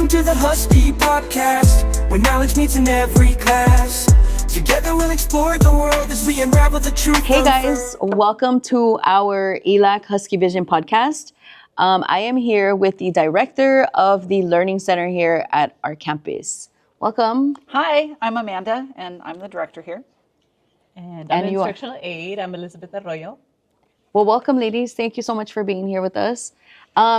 Welcome to the Husky Podcast, where knowledge meets in every class. Together we'll explore the world as we unravel the truth. Hey guys, welcome to our ELAC Husky Vision podcast. I am here with the director of the Learning Center here at our campus. Welcome. Hi, I'm Amanda, and I'm the director here. And I'm an instructional aide. I'm Elizabeth Arroyo. Well, welcome, ladies. Thank you so much for being here with us.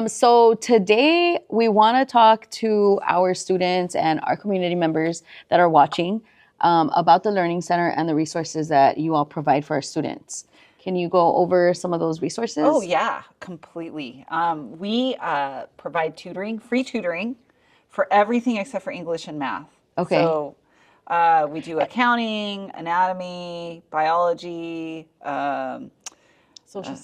So today we want to talk to our students and our community members that are watching about the Learning Center and the resources that you all provide for our students. Can you go over some of those resources? Oh, yeah, completely. We provide tutoring, free tutoring, for everything except for English and math. Okay. So we do accounting, anatomy, biology, Social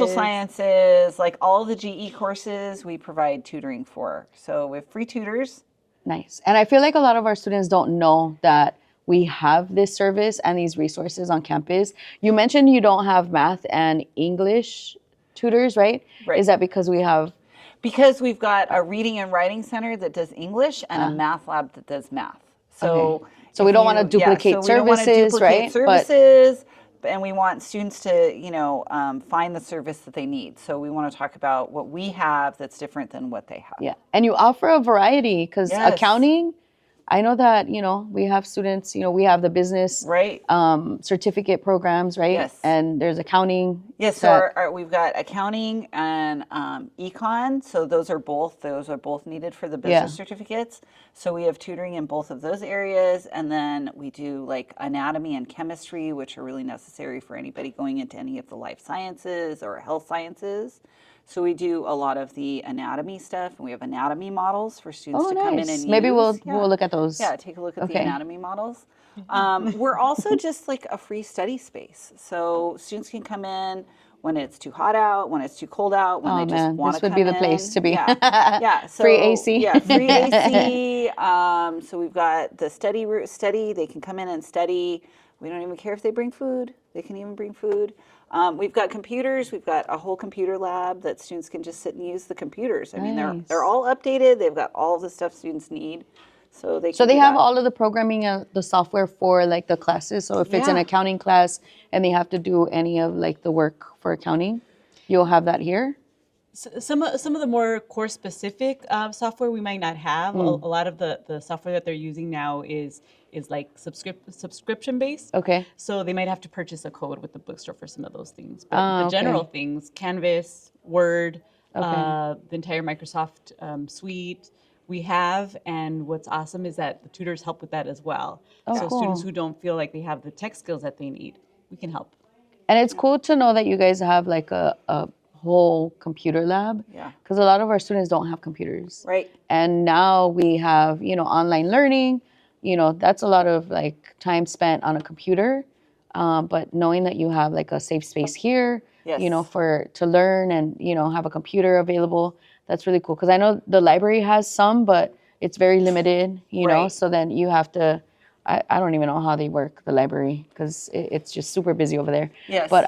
sciences, like all the GE courses we provide tutoring for. So we have free tutors. Nice. And I feel like a lot of our students don't know that we have this service and these resources on campus. You mentioned you don't have math and English tutors, right? Right. Is that because we have... Because we've got a reading and writing center that does English and a math lab that does math. So, okay. So we don't want to duplicate services, right? Services, and we want students to, find the service that they need. So we want to talk about what we have that's different than what they have. Yeah, and you offer a variety because Yes. accounting, I know that, we have students, we have the business Right. certificate programs, right? Yes. And there's accounting. Yes, so we've got accounting and econ. So those are both needed for the business certificates. So we have tutoring in both of those areas. And then we do like anatomy and chemistry, which are really necessary for anybody going into any of the life sciences or health sciences. So we do a lot of the anatomy stuff, and we have anatomy models for students to come in and use. Maybe we'll look at those. Yeah, take a look at the anatomy models. We're also just like a free study space. So students can come in when it's too hot out, when it's too cold out, when they just want to come in. This would be the place to be. Yeah. So, free AC. Yeah, free AC. So we've got the study. They can come in and study. We don't even care if they bring food. They can even bring food. We've got computers. We've got a whole computer lab that students can just sit and use the computers. I mean, they're all updated. They've got all the stuff students need. So they have all of the programming and the software for like the classes. So if it's an accounting class and they have to do any of like the work for accounting, you'll have that here. Some of the more course specific software we might not have. A lot of the software that they're using now is like subscription based. Okay. So they might have to purchase a code with the bookstore for some of those things. But the general things, Canvas, Word, the entire Microsoft suite we have. And what's awesome is that the tutors help with that as well. So students who don't feel like they have the tech skills that they need, we can help. And it's cool to know that you guys have like a whole computer lab. Yeah. Because a lot of our students don't have computers. Right. And now we have, online learning. That's a lot of like time spent on a computer. But knowing that you have like a safe space here, to learn and, have a computer available, that's really cool. Because I know the library has some, but it's very limited, Right. So then you have to, I don't even know how they work, the library, because it's just super busy over there. Yes. But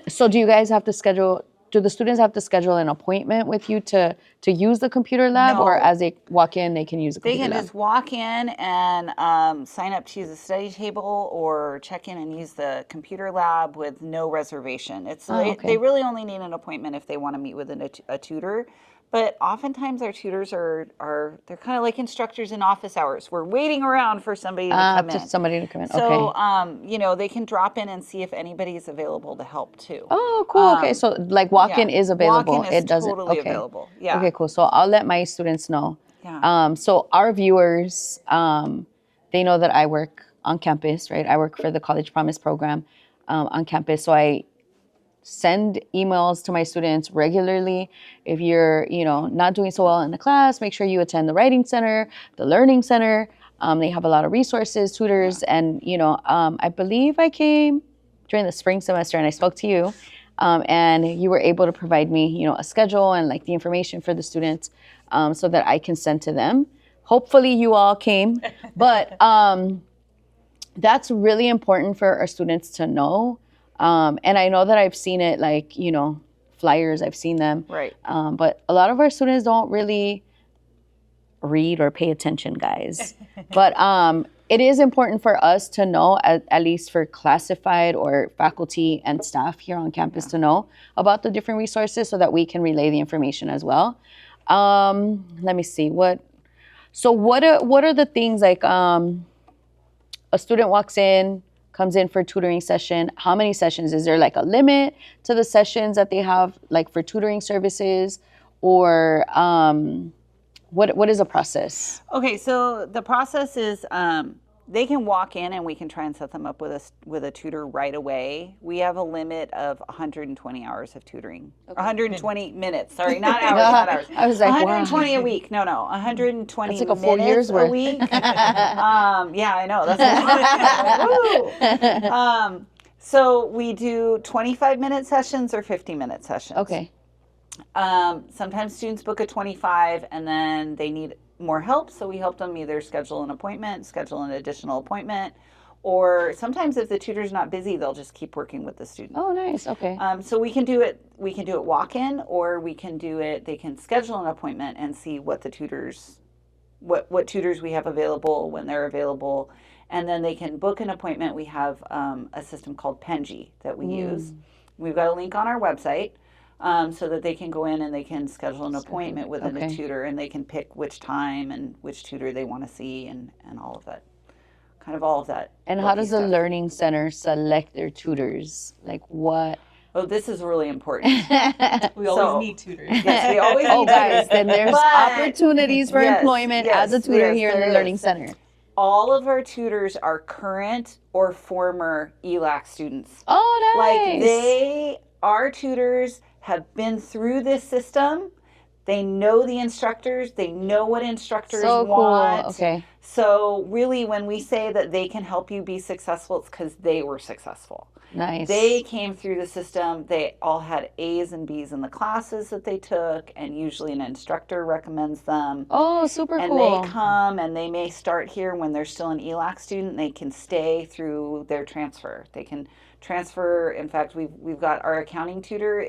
so do you guys have to do the students have to schedule an appointment with you to use the computer lab? No. Or as they walk in, they can use the computer lab? They can just walk in and sign up to use the study table or check in and use the computer lab with no reservation. They really only need an appointment if they want to meet with a tutor. But oftentimes our tutors they're kind of like instructors in office hours. We're waiting around for somebody to come in. Somebody to come in. So, okay. They can drop in and see if anybody is available to help too. Oh, cool. Okay, so like walk-in is available. Walk-in is it doesn't. totally available. Yeah. Okay, cool. So I'll let my students know. Yeah. So our viewers, they know that I work on campus, right? I work for the College Promise program on campus. So I send emails to my students regularly. If you're, not doing so well in the class, make sure you attend the Writing Center, the Learning Center. They have a lot of resources, tutors, and, I believe I came during the spring semester and I spoke to you, and you were able to provide me, a schedule and like the information for the students so that I can send to them. Hopefully you all came, but that's really important for our students to know. And I know that I've seen it like, flyers, I've seen them. Right. But a lot of our students don't really read or pay attention, guys. But it is important for us to know, at least for classified or faculty and staff here on campus, to know about the different resources so that we can relay the information as well. Let me see what are the things like a student walks in, comes in for a tutoring session. How many sessions? Is there like a limit to the sessions that they have like for tutoring services, or what is the process? Okay, so the process is they can walk in and we can try and set them up with a tutor right away. We have a limit of 120 hours of tutoring. 120 minutes, sorry, not hours, not hours. I was like, 120 wow. a week. No, 120 That's like a 4 years minutes worth. a week. Yeah, I know. That's woo. So we do 25-minute sessions or 50-minute sessions. Okay. Sometimes students book a 25 and then they need more help, so we help them either schedule an appointment, schedule an additional appointment, or sometimes if the tutor's not busy, they'll just keep working with the student. Oh, nice. Okay. So we can do it walk-in, or we can do it, they can schedule an appointment and see what the tutors, what tutors we have available when they're available, and then they can book an appointment. We have a system called Penji that we use. We've got a link on our website. So that they can go in and they can schedule an appointment with a tutor, and they can pick which time and which tutor they want to see, and all of that, kind of all of that. And how does the Learning Center select their tutors? Like what? Oh, this is really important. We always need tutors. Yes, we always need guys, tutors. then there's opportunities for employment as a tutor here in the Learning Center. All of our tutors are current or former ELAC students. Oh, Like nice. our tutors have been through this system. They know the instructors. They know what instructors want. Cool. Okay. So really, when we say that they can help you be successful, it's because they were successful. Nice. They came through the system. They all had A's and B's in the classes that they took, and usually an instructor recommends them. Oh, super and cool. And they come, and they may start here when they're still an ELAC student. They can stay through their transfer. They can transfer. In fact, we've got our accounting tutor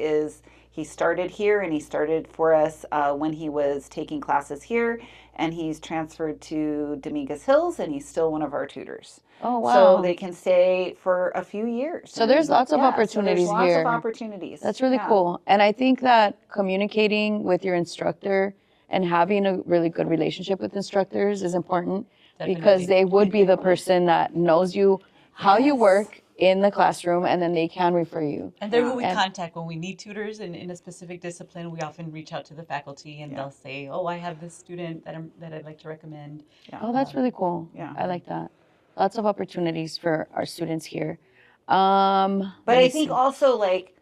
he started here, and he started for us when he was taking classes here, and he's transferred to Dominguez Hills, and he's still one of our tutors. Oh, wow. So they can stay for a few years. So there's lots of opportunities so there's here. Lots of opportunities. That's really cool. And I think that communicating with your instructor and having a really good relationship with instructors is important. Definitely. Because they would be the person that knows you, how you work in the classroom, and then they can refer you. And they're who we contact when we need tutors in a specific discipline. We often reach out to the faculty, and they'll say, "Oh, I have this student that I'd like to recommend." Yeah. Oh, that's really cool. Yeah, I like that. Lots of opportunities for our students here. But I think also, like,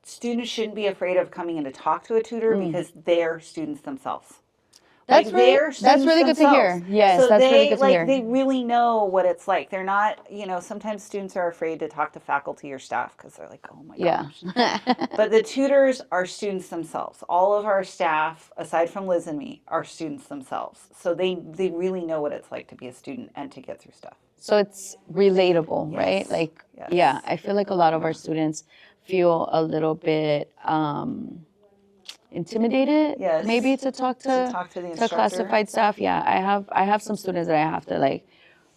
students shouldn't be afraid of coming in to talk to a tutor because they're students themselves. That's like really good to hear. Yes, so that's really good to hear. They really know what it's like. They're not, sometimes students are afraid to talk to faculty or staff because they're like, oh my gosh. But the tutors are students themselves. All of our staff, aside from Liz and me, are students themselves. So they really know what it's like to be a student and to get through stuff. So it's relatable, right? Like, I feel like a lot of our students feel a little bit intimidated, maybe to talk to the instructor. Classified staff. Yeah, I have some students that I have to like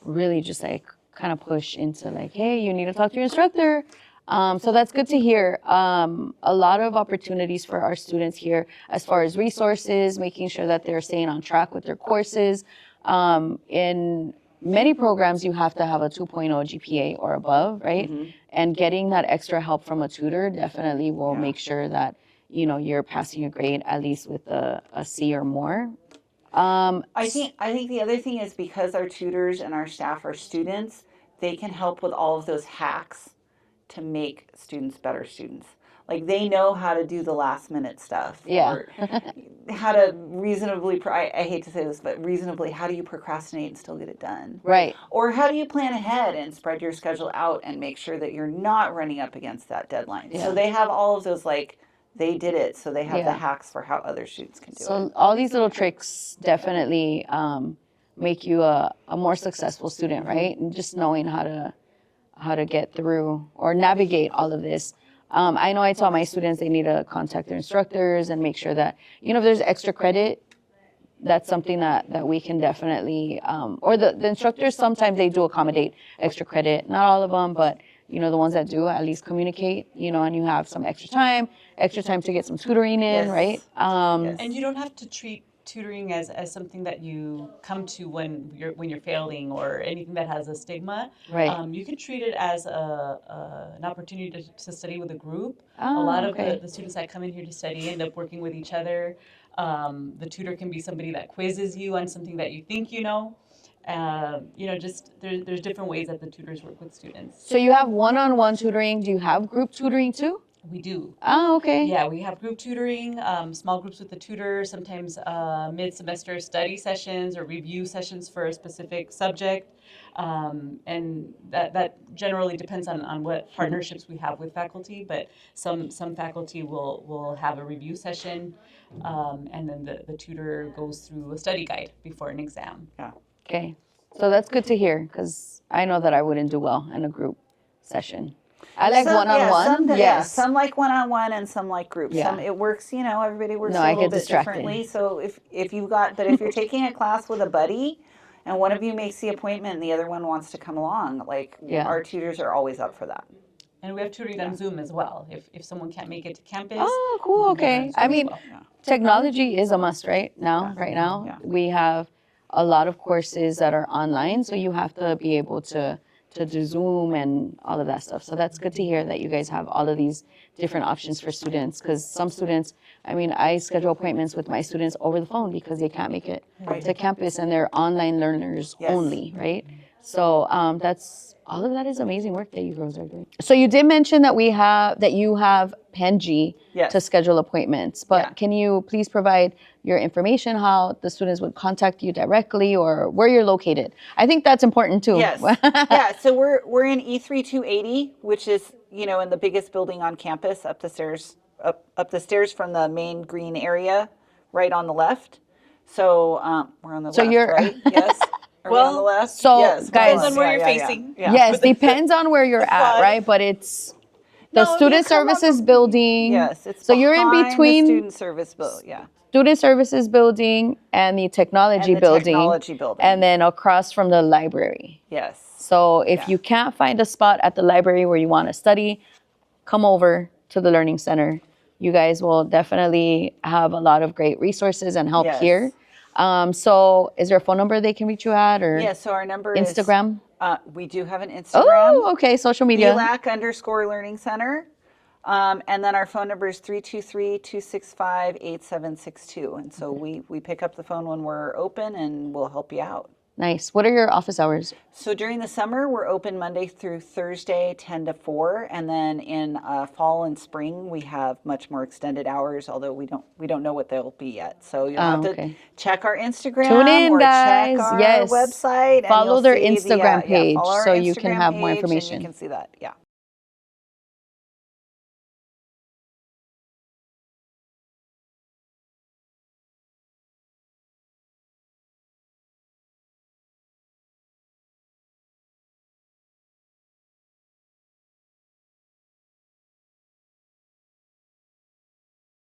really just like kind of push into like, hey, you need to talk to your instructor. So that's good to hear. A lot of opportunities for our students here as far as resources, making sure that they're staying on track with their courses. In many programs, you have to have a 2.0 GPA or above, right? Mm-hmm. And getting that extra help from a tutor definitely will make sure that you're passing your grade at least with a C or more. I think the other thing is because our tutors and our staff are students, they can help with all of those hacks to make students better students. Like they know how to do the last minute stuff. Yeah. Or how to reasonably, I hate to say this, but reasonably, how do you procrastinate and still get it done? Right. Or how do you plan ahead and spread your schedule out and make sure that you're not running up against that deadline? Yeah. So they have all of those they did it, so they have the hacks for how other students can do it. So all these little tricks definitely make you a more successful student, right? And just knowing how to get through or navigate all of this. I know I tell my students they need to contact their instructors and make sure that, if there's extra credit that's something that we can definitely, or the instructors, sometimes they do accommodate extra credit. Not all of them, but the ones that do at least communicate, and you have some extra time to get some tutoring in, Yes. right? Yes. And you don't have to treat tutoring as something that you come to when you're failing or anything that has a stigma. Right. You can treat it as an opportunity to study with a group. A Oh, lot of okay. the students that come in here to study end up working with each other. The tutor can be somebody that quizzes you on something that you think you know. Just there's different ways that the tutors work with students. So you have one-on-one tutoring. Do you have group tutoring too? We do. Oh, okay. Yeah, we have group tutoring, small groups with the tutor, sometimes mid-semester study sessions or review sessions for a specific subject. And that generally depends on what partnerships we have with faculty, but some faculty will have a review session, and then the tutor goes through a study guide before an exam. Yeah. Okay. So that's good to hear because I know that I wouldn't do well in a group session. I like one-on-one. Yes. Some like one-on-one and some like groups. Yeah. Some it works, everybody works No, a I little get bit distracted. differently. So if you're taking a class with a buddy and one of you makes the appointment and the other one wants to come along, Yeah. our tutors are always up for that. And we have tutoring on Zoom as well. If someone can't make it to campus. Oh, cool. Okay. I mean, technology is a must right now. Yeah. We have a lot of courses that are online, so you have to be able to do Zoom and all of that stuff. So that's good to hear that you guys have all of these different options for students, because some students, I schedule appointments with my students over the phone because they can't make it to campus and they're online learners Yes. only, right? So all of that is amazing work that you girls are doing. So you did mention that you have Penji Yes. to schedule appointments, but Yeah. can you please provide your information, how the students would contact you directly or where you're located? I think that's important too. Yes. Yeah. So we're in E3280, which is in the biggest building on campus, up the stairs from the main green area, right on the left. So we're on the So left, you're- right? Yes. Are we on the left? so, yes, guys- hold Depends on where you're yeah, facing. Yeah. Yes, depends on where you're at, font. right? But it's the No, you student come up- services building. Yes. It's so you're in behind the between student service building. Yeah. student services building and the technology And the building. technology building. And then across from the library. Yes. So if Yeah. you can't find a spot at the library where you want to study, come over to the Learning Center. You guys will definitely have a lot of great resources and help Yes. here. So is there a phone number they can reach you at, or Yeah. So our number Instagram? is we do have an Instagram. Oh, okay, social media. ELAC_Learning Center. And then our phone number is 323-265-8762. And so we pick up the phone when we're open and we'll help you out. Nice. What are your office hours? So during the summer, we're open Monday through Thursday, 10 to 4. And then in fall and spring, we have much more extended hours, although we don't know what they'll be yet. So you'll have okay. to check our Instagram Tune in, or guys. check our Yes. website. And Follow you'll their see Instagram page follow our so you can Instagram have more page and information. you can see that. Yeah.